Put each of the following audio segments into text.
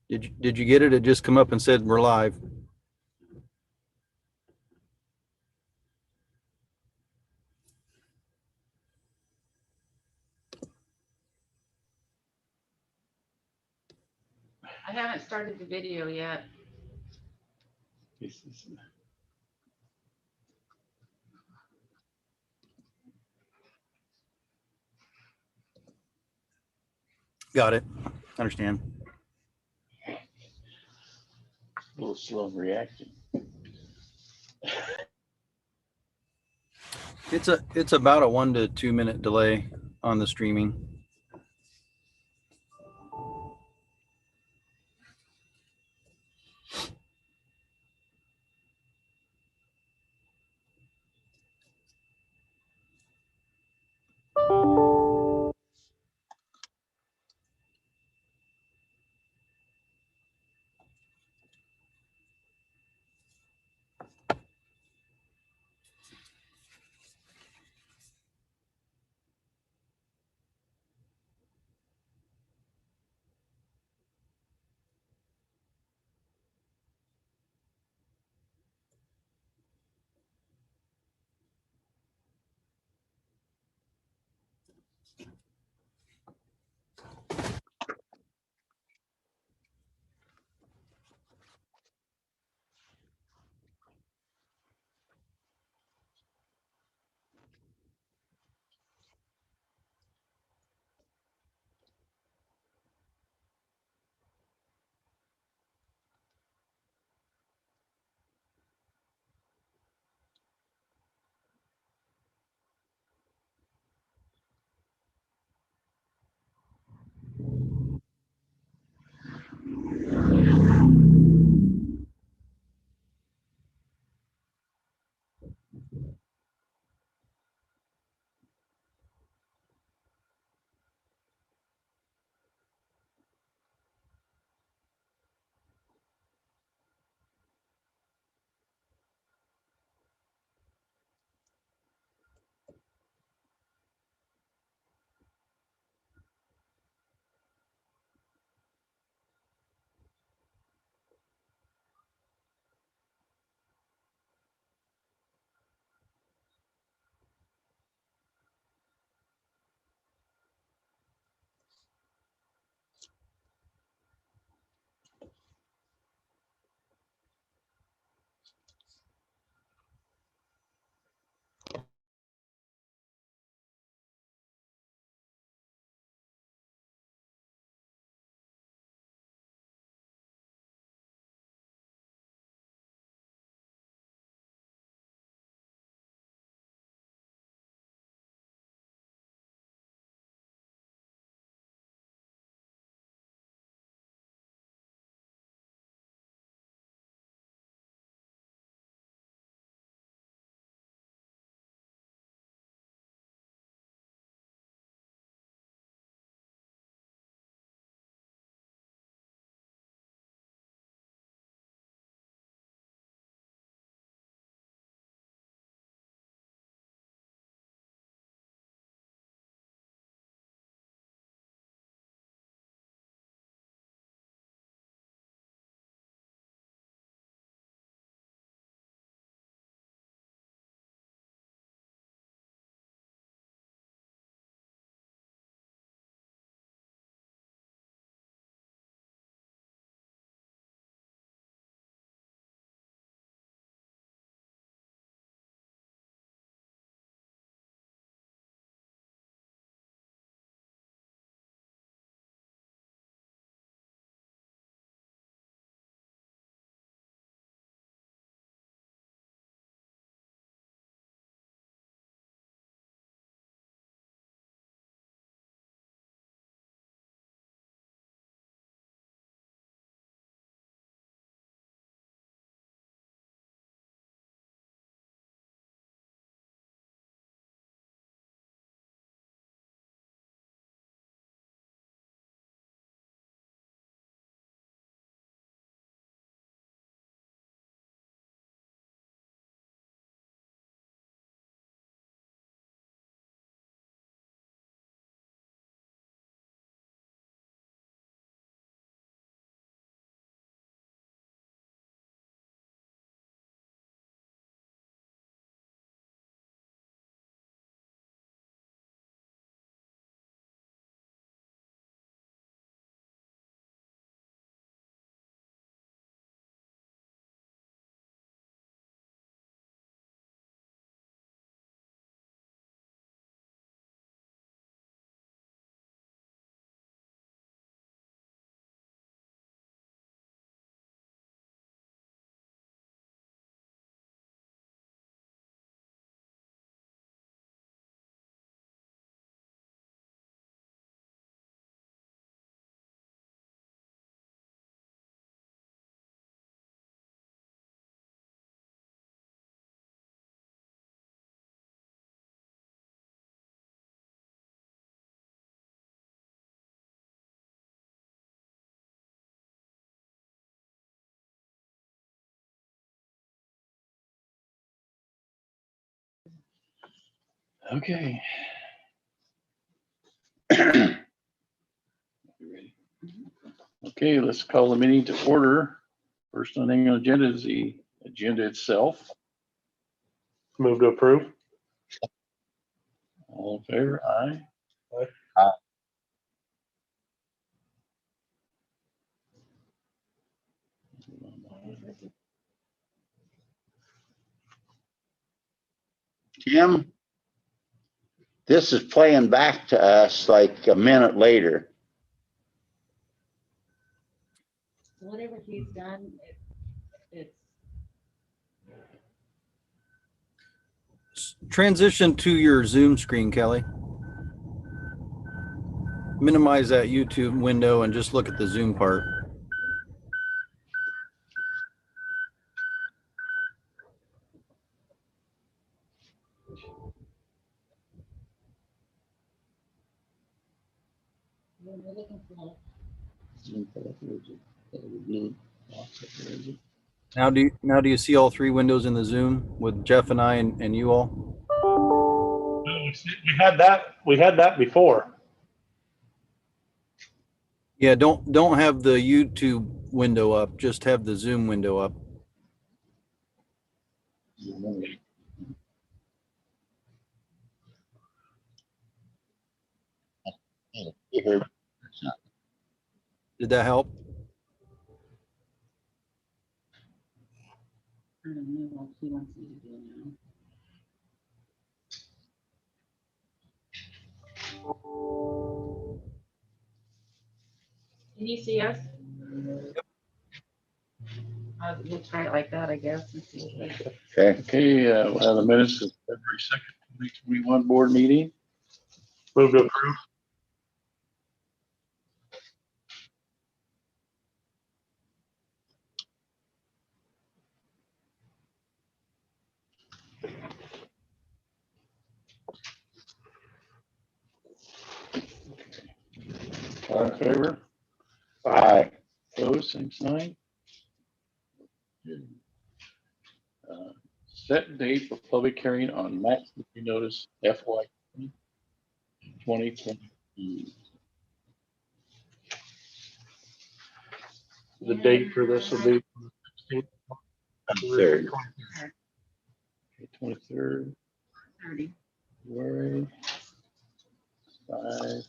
Did you get it? It just come up and said we're live. I haven't started the video yet. Got it. Understand. A little slow reaction. It's about a 1 to 2 minute delay on the streaming. Okay. You ready? Okay, let's call the meeting to order. First thing on the agenda is the agenda itself. Move to approve. All in favor? Aye. Tim, this is playing back to us like a minute later. Whatever he's done, it's, Transition to your Zoom screen, Kelly. Minimize that YouTube window and just look at the Zoom part. we're looking for, Now do you see all three windows in the Zoom with Jeff and I and you all? We had that before. Yeah, don't have the YouTube window up, just have the Zoom window up. Did that help? I don't know what he wants me to do now. Can you see us? We'll try it like that, I guess, and see. Okay. Okay, we'll have the minutes of February 2nd, 2021 board meeting. Move to approve. All in favor? Aye. Opposed, same sign. Set date for public hearing on max notice FY 2020. The date for this will be 3rd. 23rd, 30. February. 5.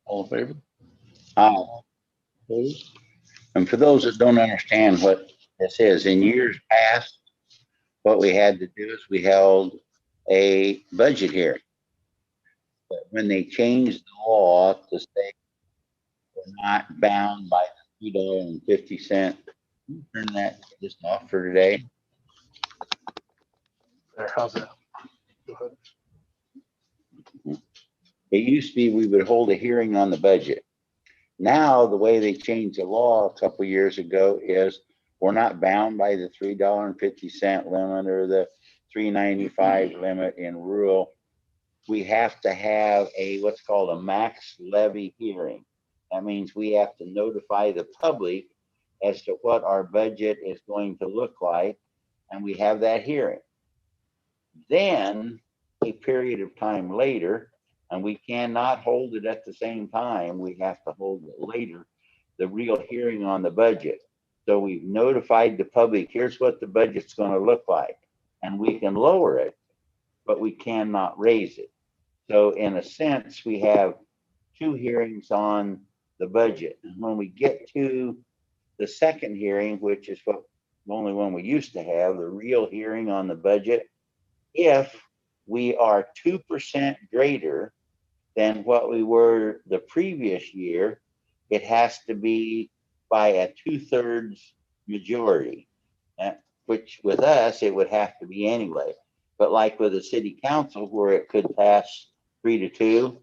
All in favor? Aye. Opposed? And for those that don't understand what this is, in years past, what we had to do is we held a budget hearing. But when they changed the law to say we're not bound by the $3.50, turn that just off for today. there. How's that? Go ahead. It used to be we would hold a hearing on the budget. Now, the way they changed the law a couple years ago is we're not bound by the $3.50 limit or the $3.95 limit in rural. We have to have what's called a max levy hearing. That means we have to notify the public as to what our budget is going to look like, and we have that hearing. Then, a period of time later, and we cannot hold it at the same time, we have to hold it later, the real hearing on the budget. So we've notified the public, here's what the budget's going to look like, and we can lower it, but we cannot raise it. So in a sense, we have two hearings on the budget. And when we get to the second hearing, which is the only one we used to have, the real hearing on the budget, if we are 2% greater than what we were the previous year, it has to be by a 2/3 majority, which with us, it would have to be anyway. But like with the city council, where it could pass 3-2,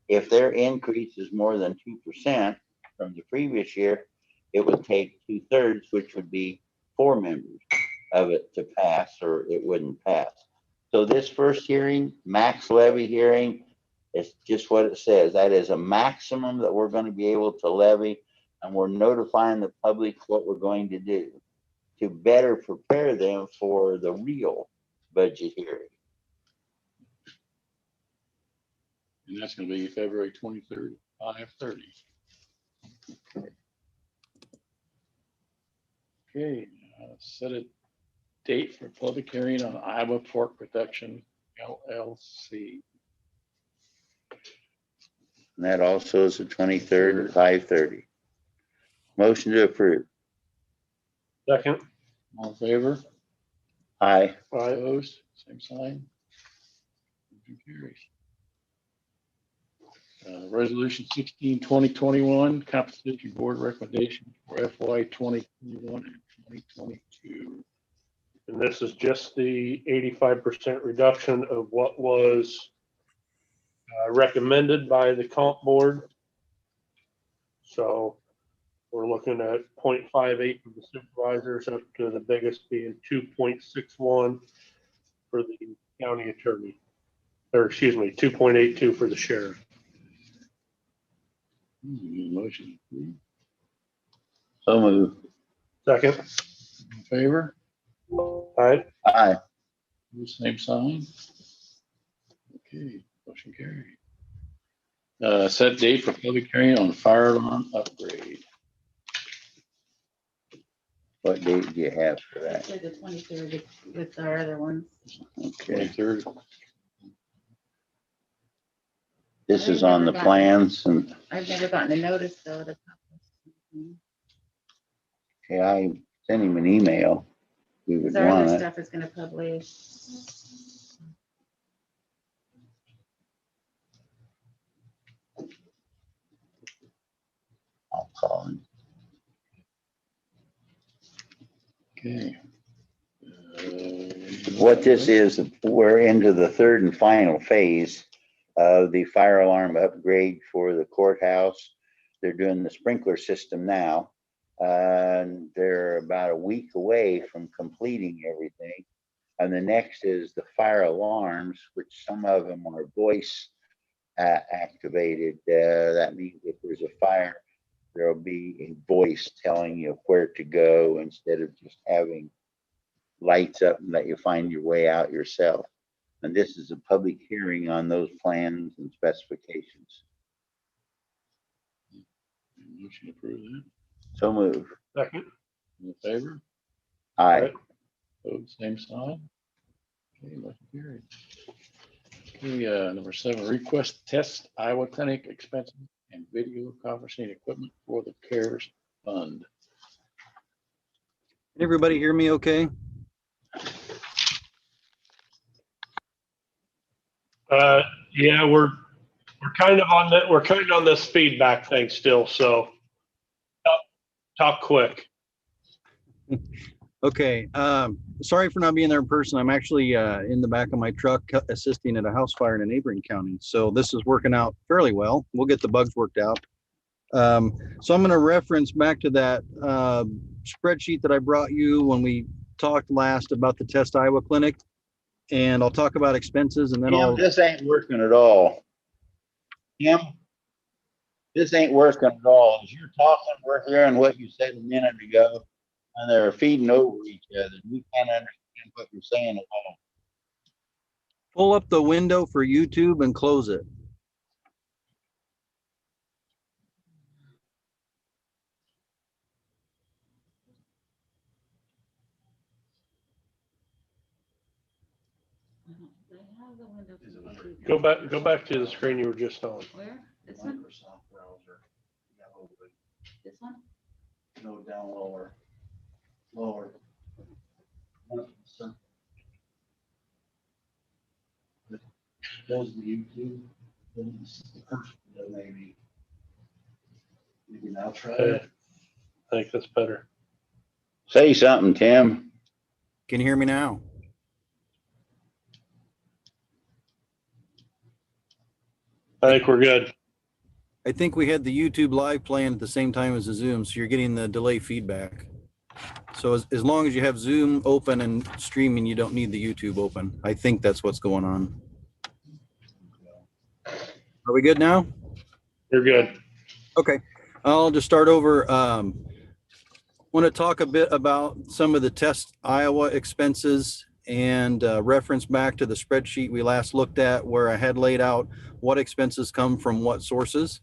if their increase is more than 2% from the previous year, it would take 2/3, which would be 4 members of it to pass, or it wouldn't pass. So this first hearing, max levy hearing, is just what it says. That is a maximum that we're going to be able to levy, and we're notifying the public what we're going to do to better prepare them for the real budget hearing. And that's gonna be February 23rd, 5:30. Okay, set a date for public hearing on Iowa Pork Protection LLC. And that also is the 23rd at 5:30. Motion to approve. Second. All in favor? Aye. Aye. Opposed? Same sign. Motion carries. Resolution 16, 2021, compensation board recommendation for FY 2021 and 2022. And this is just the 85% reduction of what was recommended by the comp board. So we're looking at 0.58 for the supervisors, up to the biggest being 2.61 for the county attorney. Or excuse me, 2.82 for the sheriff. Motion approved. So move. Second. In favor? Aye. Aye. Same sign. Okay, motion carried. Set date for public hearing on fire alarm upgrade. What date do you have for I that? said the 23rd with our other ones. Okay. 23rd. This is on the plans and, I've never gotten a notice though. okay, I sent him an email. We would Because our want other it. stuff is gonna publish. I'll call him. Okay. What this is, we're into the third and final phase of the fire alarm upgrade for the courthouse. They're doing the sprinkler system now. And they're about a week away from completing everything. And the next is the fire alarms, which some of them are voice activated. That means if there's a fire, there'll be a voice telling you where to go instead of just having lights up and let you find your way out yourself. And this is a public hearing on those plans and specifications. Motion approved that. So move. Second. In favor? Aye. Opposed, same sign. Okay, motion carried. Okay, number 7, request test Iowa Clinic expenses and video conferencing equipment for the CARES Fund. Everybody hear me okay? Yeah, we're kind of on that. We're kind of on this feedback thing still. So talk quick. Okay, sorry for not being there in person. I'm actually in the back of my truck assisting at a house fire in a neighboring county. So this is working out fairly well. We'll get the bugs worked out. So I'm going to reference back to that spreadsheet that I brought you when we talked last about the Test Iowa Clinic. And I'll talk about expenses and then I'll. This ain't working at all. Kim, this ain't working at all. As you're talking, we're hearing what you said a minute ago, and they're feeding over each other. We can't understand what you're saying at all. Pull up the window for YouTube and close it. They have the window for YouTube. Go back to the screen you were just on. Where? This one? Microsoft browser. Yeah, open. This one? No, down lower. Lower. Goes to YouTube. Then this is the first video maybe. Maybe now try it. I think that's better. Say something, Tim. Can you hear me now? I think we're good. I think we had the YouTube live playing at the same time as the Zoom, so you're getting the delay feedback. So as long as you have Zoom open and streaming, you don't need the YouTube open. I think that's what's going on. Are we good now? You're good. Okay, I'll just start over. Want to talk a bit about some of the Test Iowa expenses and reference back to the spreadsheet we last looked at where I had laid out what expenses come from what sources.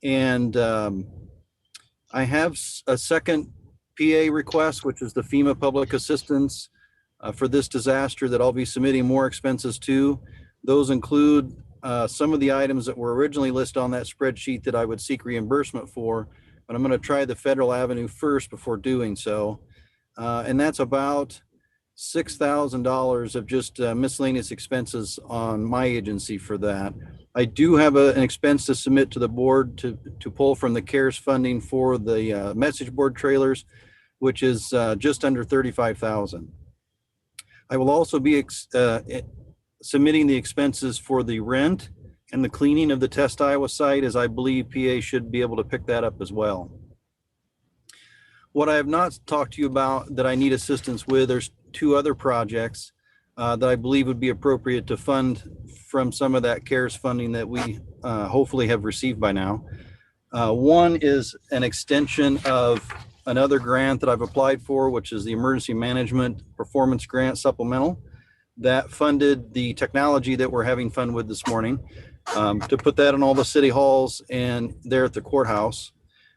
And I have a second PA request, which is the FEMA Public Assistance for this disaster that I'll be submitting more expenses to. Those include some of the items that were originally listed on that spreadsheet that I would seek reimbursement for, but I'm going to try the federal avenue first before doing so. And that's about $6,000 of just miscellaneous expenses on my agency for that. I do have an expense to submit to the board to pull from the CARES funding for the message board trailers, which is just under $35,000. I will also be submitting the expenses for the rent and the cleaning of the Test Iowa site, as I believe PA should be able to pick that up as well. What I have not talked to you about that I need assistance with, there's two other projects that I believe would be appropriate to fund from some of that CARES funding that we hopefully have received by now. One is an extension of another grant that I've applied for, which is the Emergency Management Performance Grant Supplemental, that funded the technology that we're having fun with this morning, to put that in all the city halls and there at the courthouse.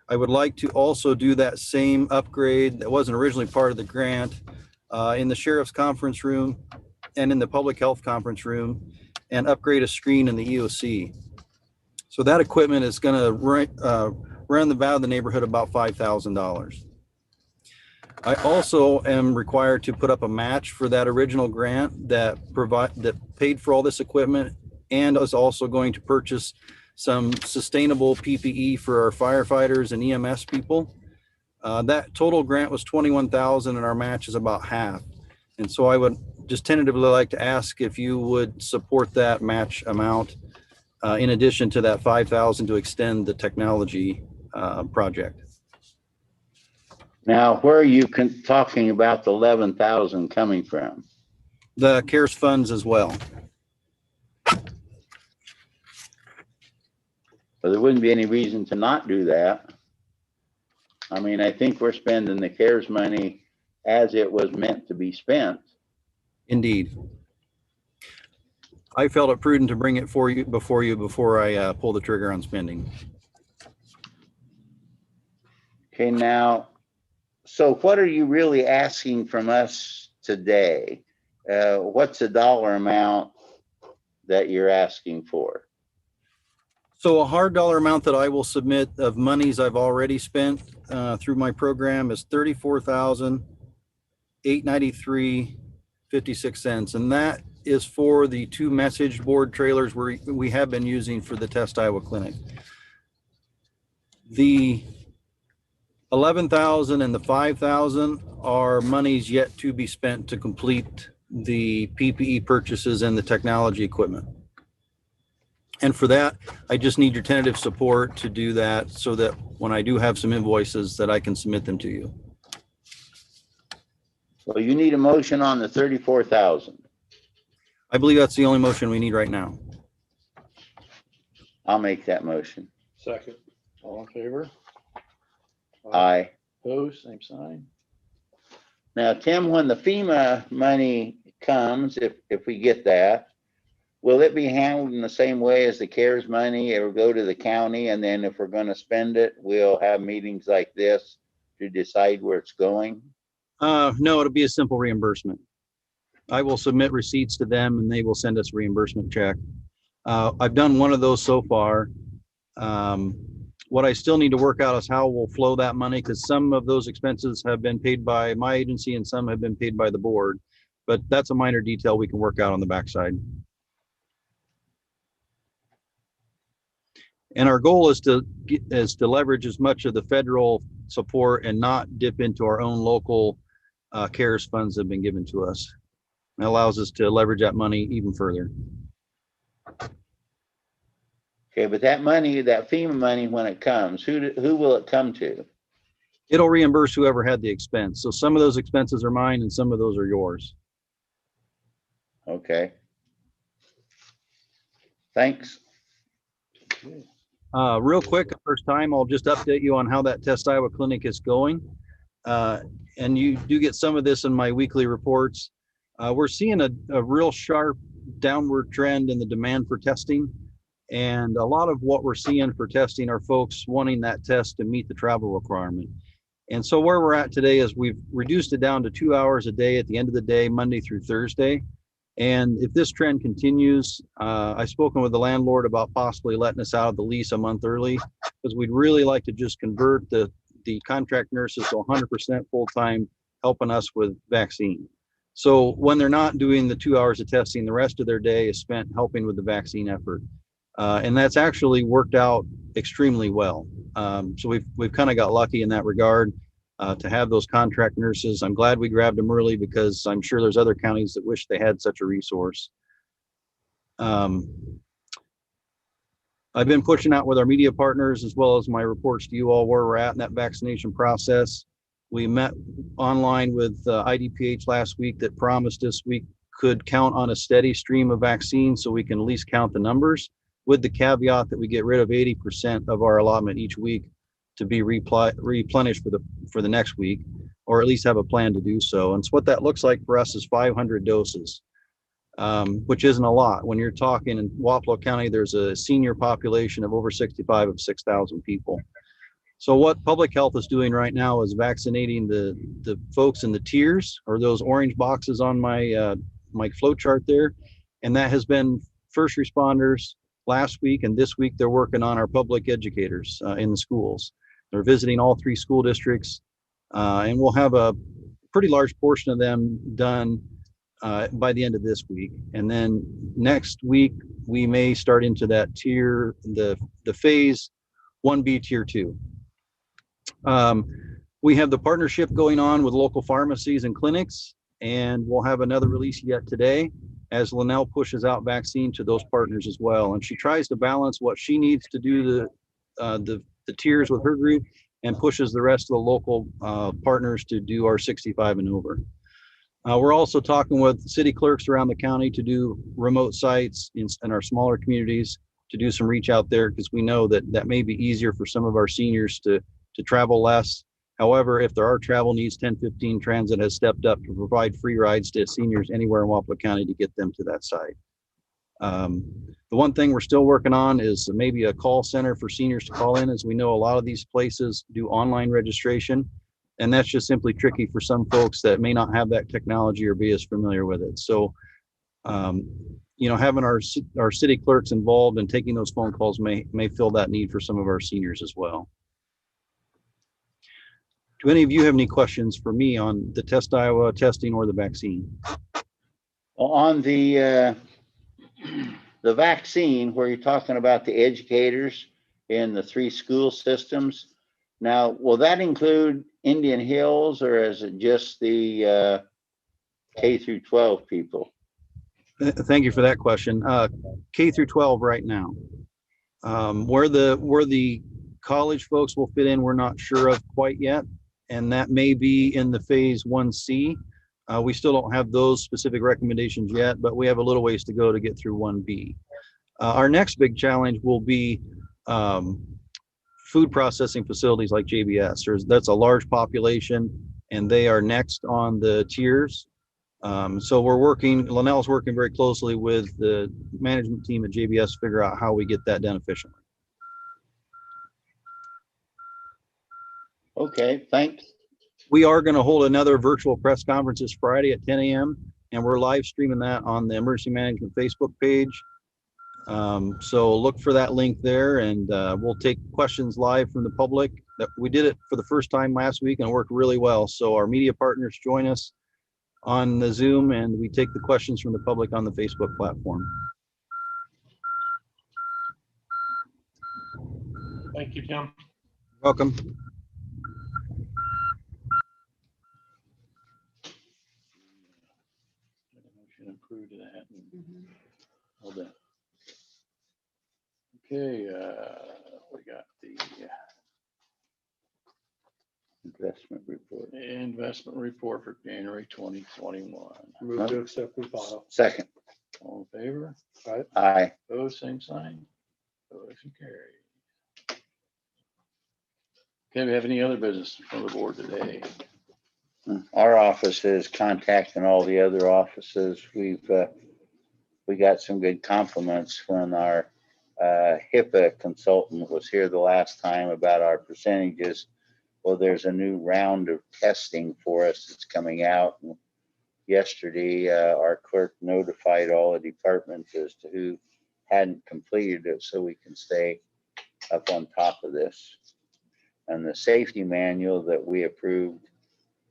I would like to also do that same upgrade that wasn't originally part of the grant in the sheriff's conference room and in the public health conference room, and upgrade a screen in the EOC. So that equipment is going to run about the neighborhood about $5,000. I also am required to put up a match for that original grant that paid for all this equipment, and is also going to purchase some sustainable PPE for our firefighters and EMS people. That total grant was $21,000 and our match is about half. And so I would just tentatively like to ask if you would support that match amount in addition to that $5,000 to extend the technology project. Now, where are you talking about the 11,000 coming from? The CARES funds as well. But there wouldn't be any reason to not do that. I mean, I think we're spending the CARES money as it was meant to be spent. Indeed. I felt it prudent to bring it before I pull the trigger on spending. Okay, now, so what are you really asking from us today? What's the dollar amount that you're asking for? So a hard dollar amount that I will submit of monies I've already spent through my program is $34,893.56, and that is for the two message board trailers we have been using for the Test Iowa Clinic. The 11,000 and the 5,000 are monies yet to be spent to complete the PPE purchases and the technology equipment. And for that, I just need your tentative support to do that so that when I do have some invoices that I can submit them to you. Well, you need a motion on the 34,000. I believe that's the only motion we need right now. I'll make that motion. Second. All in favor? Aye. Opposed, same sign. Now, Tim, when the FEMA money comes, if we get that, will it be handled in the same way as the CARES money? It will go to the county, and then if we're going to spend it, we'll have meetings like this to decide where it's going? No, it'll be a simple reimbursement. I will submit receipts to them and they will send us a reimbursement check. I've done one of those so far. What I still need to work out is how we'll flow that money, because some of those expenses have been paid by my agency and some have been paid by the board. But that's a minor detail we can work out on the backside. And our goal is to leverage as much of the federal support and not dip into our own local CARES funds that have been given to us. That allows us to leverage that money even further. Okay, but that money, that FEMA money, when it comes, who will it come to? It'll reimburse whoever had the expense. So some of those expenses are mine and some of those are yours. Okay. Thanks. Real quick, first time, I'll just update you on how that Test Iowa Clinic is going. And you do get some of this in my weekly reports. We're seeing a real sharp downward trend in the demand for testing. And a lot of what we're seeing for testing are folks wanting that test to meet the travel requirement. And so where we're at today is we've reduced it down to 2 hours a day at the end of the day, Monday through Thursday. And if this trend continues, I've spoken with the landlord about possibly letting us out of the lease a month early, because we'd really like to just convert the contract nurses to 100% full-time, helping us with vaccine. So when they're not doing the 2 hours of testing, the rest of their day is spent helping with the vaccine effort. And that's actually worked out extremely well. So we've kind of got lucky in that regard to have those contract nurses. I'm glad we grabbed them early, because I'm sure there's other counties that wish they had such a resource. I've been pushing out with our media partners, as well as my reports to you all, where we're at in that vaccination process. We met online with IDPH last week that promised us we could count on a steady stream of vaccines so we can at least count the numbers, with the caveat that we get rid of 80% of our allotment each week to be replenished for the next week, or at least have a plan to do so. And so what that looks like for us is 500 doses, which isn't a lot. When you're talking in Wapello County, there's a senior population of over 65 of 6,000 people. So what public health is doing right now is vaccinating the folks in the tiers, or those orange boxes on my my flow chart there. And that has been first responders last week, and this week they're working on our public educators in the schools. They're visiting all 3 school districts, and we'll have a pretty large portion of them done by the end of this week. And then next week, we may start into that tier, the phase 1B, tier 2. We have the partnership going on with local pharmacies and clinics, and we'll have another release yet today as Linnell pushes out vaccine to those partners as well. And she tries to balance what she needs to do the tiers with her group, and pushes the rest of the local partners to do our 65 and over. We're also talking with city clerks around the county to do remote sites in our smaller communities, to do some reach out there, because we know that that may be easier for some of our seniors to travel less. However, if there are travel needs, 1015 Transit has stepped up to provide free rides to seniors anywhere in Wapello County to get them to that site. The one thing we're still working on is maybe a call center for seniors to call in, as we know a lot of these places do online registration, and that's just simply tricky for some folks that may not have that technology or be as familiar with it. So, you know, having our city clerks involved and taking those phone calls may fill that need for some of our seniors as well. Do any of you have any questions for me on the Test Iowa testing or the vaccine? On the vaccine, where you're talking about the educators in the 3 school systems, now, will that include Indian Hills, or is it just the K through 12 people? Thank you for that question. K through 12 right now. Where the college folks will fit in, we're not sure of quite yet, and that may be in the phase 1C. We still don't have those specific recommendations yet, but we have a little ways to go to get through 1B. Our next big challenge will be food processing facilities like JBS. That's a large population, and they are next on the tiers. So Linnell's working very closely with the management team at JBS to figure out how we get that done efficiently. Okay, thanks. We are going to hold another virtual press conference this Friday at 10 a.m. and we're live streaming that on the Emergency Management Facebook page. So look for that link there, and we'll take questions live from the public. We did it for the first time last week and it worked really well. So our media partners join us on the Zoom, and we take the questions from the public on the Facebook platform. Thank you, Tim. Welcome. Motion approved to that. Hold on. Okay, we got the Investment report. investment report for January 2021. Move to accept and file. Second. All in favor? Aye. Opposed, same sign. Motion carried. Okay, we have any other business from the board today? Our office is contacting all the other offices. We got some good compliments when our HIPAA consultant was here the last time about our percentages. Well, there's a new round of testing for us that's coming out. And yesterday, our clerk notified all the departments as to who hadn't completed it so we can stay up on top of this. And the safety manual that we approved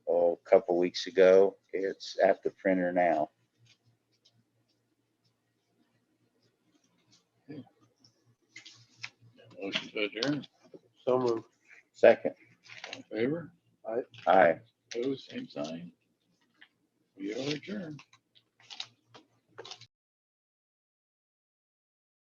a couple weeks ago, it's at the printer now. Motion to adjourn. So moved. Second, All in favor? aye. Opposed, same sign. We are adjourned.